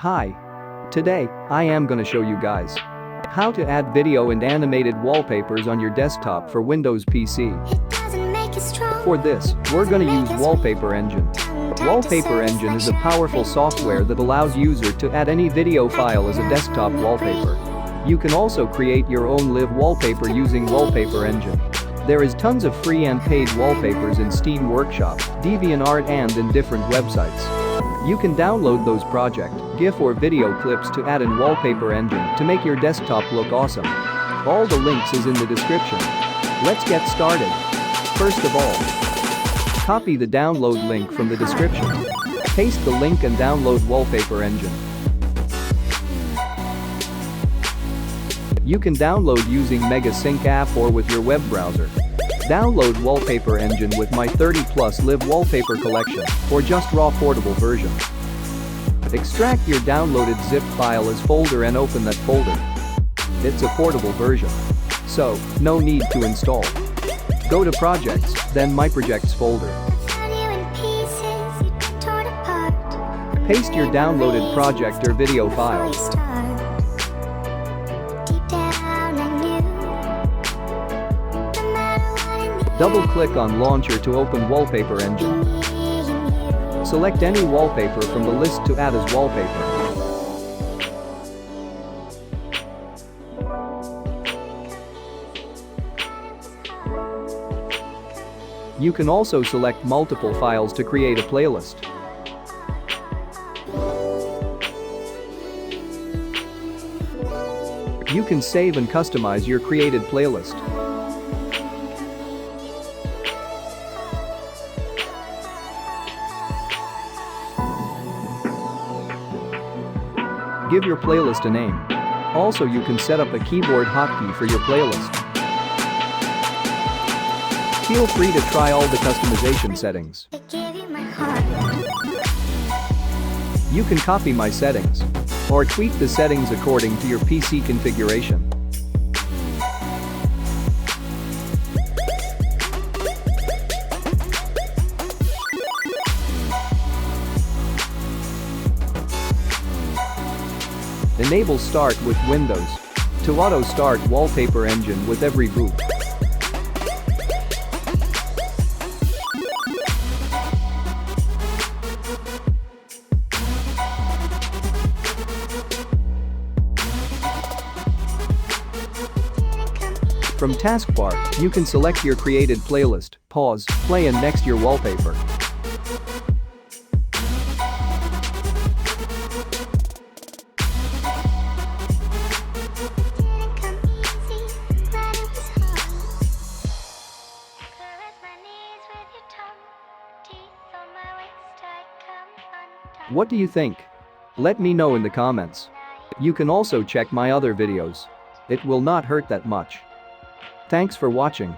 Hi. Today, I am gonna show you guys how to add video and animated wallpapers on your desktop for Windows PC. For this, we're gonna use Wallpaper Engine. Wallpaper Engine is a powerful software that allows user to add any video file as a desktop wallpaper. You can also create your own live wallpaper using Wallpaper Engine. There is tons of free and paid wallpapers in Steam Workshop, DeviantArt and in different websites. You can download those project, GIF or video clips to add in Wallpaper Engine to make your desktop look awesome. All the links is in the description. Let's get started. First of all, copy the download link from the description. Paste the link and download Wallpaper Engine. You can download using Mega Sync app or with your web browser. Download Wallpaper Engine with my 30+ live wallpaper collection or just raw portable version. Extract your downloaded zip file as folder and open that folder. It's a portable version, so no need to install. Go to Projects, then My Projects folder. Paste your downloaded project or video file. Double-click on Launcher to open Wallpaper Engine. Select any wallpaper from the list to add as wallpaper. You can also select multiple files to create a playlist. You can save and customize your created playlist. Give your playlist a name. Also, you can set up a keyboard hotkey for your playlist. Feel free to try all the customization settings. You can copy my settings or tweak the settings according to your PC configuration. Enable Start with Windows to auto-start Wallpaper Engine with every boot. From taskbar, you can select your created playlist, pause, play and next your wallpaper. What do you think? Let me know in the comments. You can also check my other videos. It will not hurt that much. Thanks for watching.